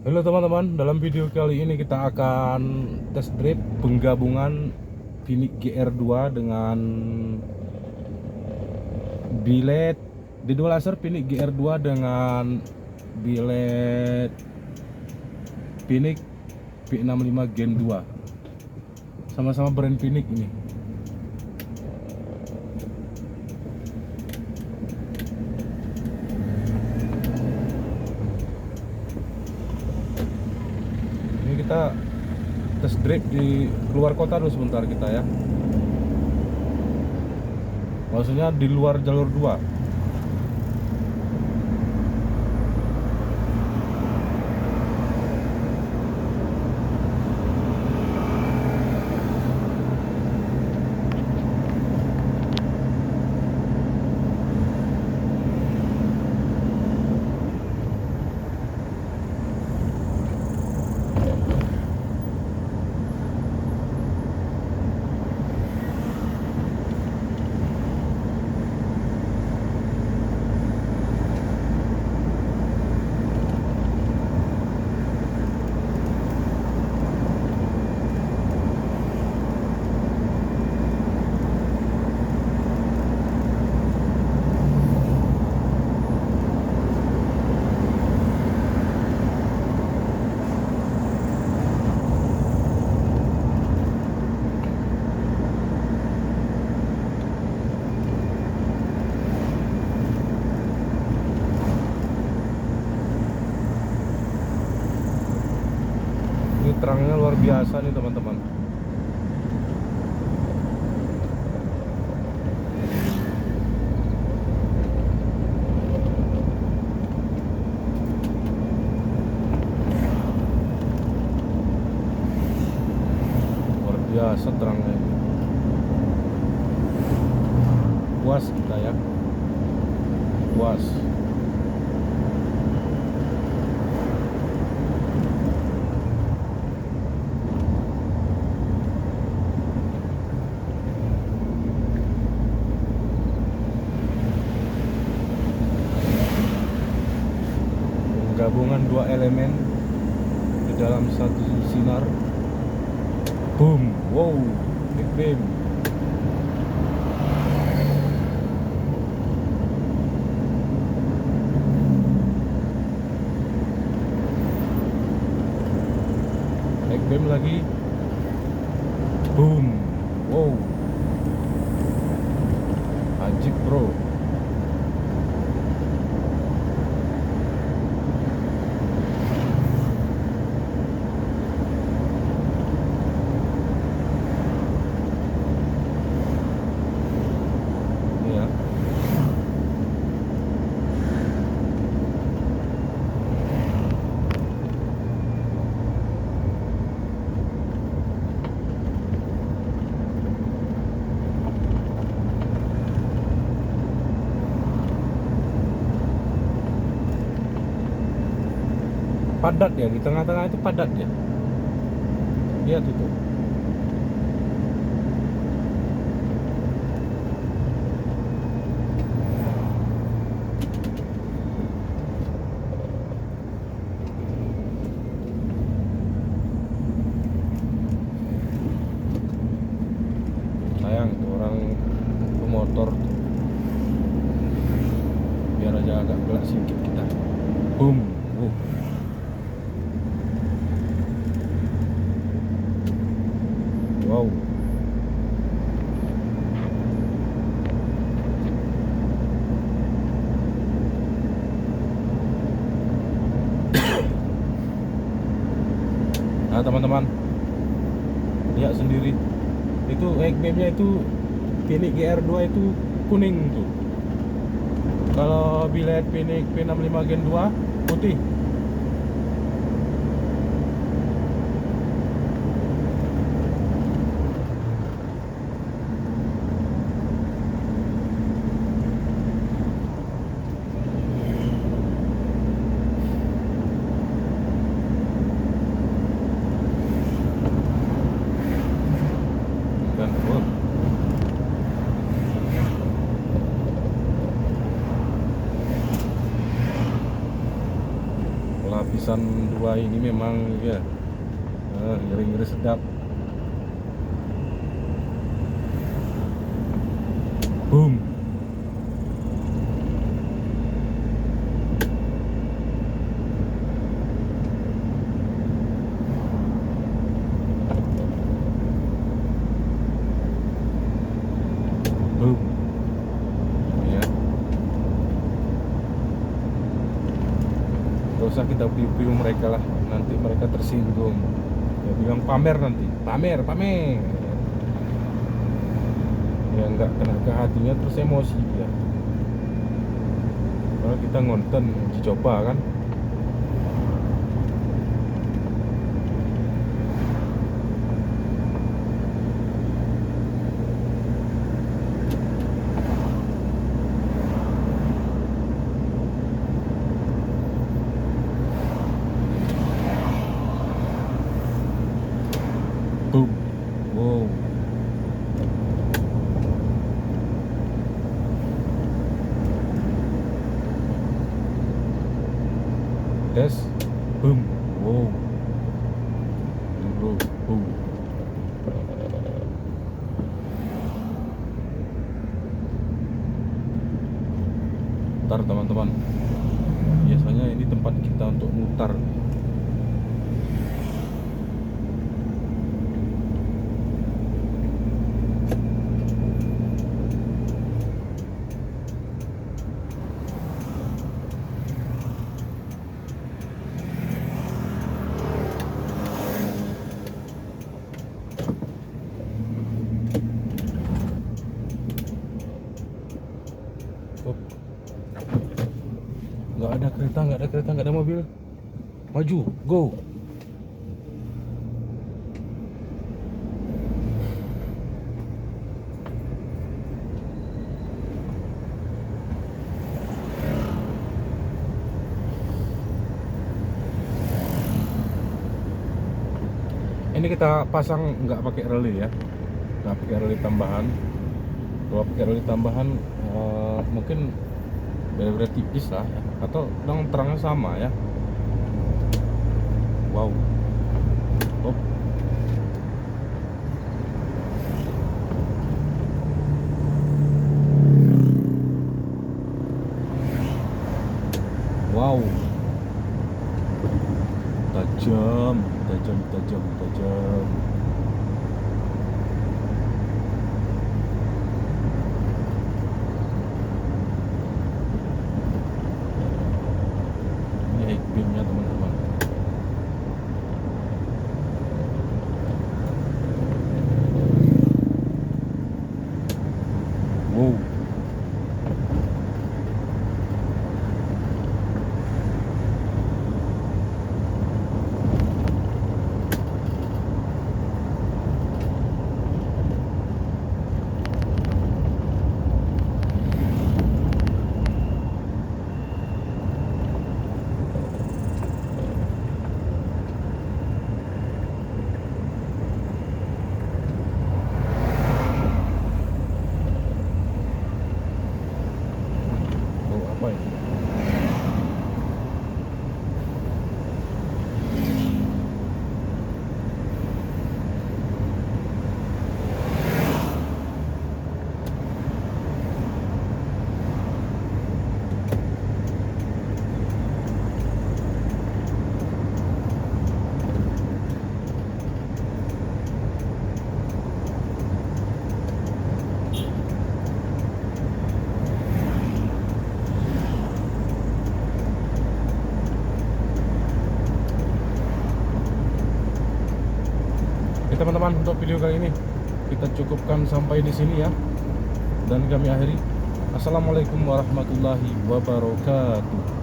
Halo teman-teman, dalam video kali ini kita akan test drive penggabungan Phoenix GR2 dengan bilet D2 laser Phoenix GR2 dengan bilet Phoenix P65 Gen 2. Sama-sama brand Phoenix ini. Kita test drive di luar kota dulu sebentar kita ya, maksudnya di luar jalur 2. Ini terangnya luar biasa nih teman-teman. Luar biasa terangnya. Puas kita ya. Puas. Gabungan dua elemen di dalam satu sinar. Boom, wow, big beam. Big beam lagi. Boom, wow. Ajib bro. Padat ya, di tengah-tengah itu padat ya. Lihat itu. Sayang tuh orang pemotor tuh. Biar aja agak gelap sedikit kita. Boom. Wow. Nah teman-teman, lihat sendiri, itu headlampnya itu Phoenix GR2 itu kuning tuh. Kalau bilet Phoenix P65 Gen 2 putih. Dan lapisan dua ini memang ya ngeri-ngeri sedap. Boom. Boom. Ya. Gak usah kita piu-piu mereka lah, nanti mereka tersinggung. Ya bilang pamer nanti, pamer. Ya nggak kena ke hatinya terus emosi ya. Kalau kita ngonten dicoba kan. Boom. Wow. Tes. Boom. Wow. Bro. Boom. Mutar teman-teman. Biasanya ini tempat kita untuk mutar. Nggak ada kereta, nggak ada mobil. Maju, go. Ini kita pasang nggak pakai relay ya, nggak pakai relay tambahan. Kalau pakai relay tambahan mungkin benar-benar tipis lah ya. Atau terangnya sama ya. Wow. Oh. Wow. Tajam. Ini high beamnya teman-teman. Wow. Apa ini? Teman-teman, untuk video kali ini kita cukupkan sampai di sini ya, dan kami akhiri. Assalamualaikum warahmatullahi wabarakatuh.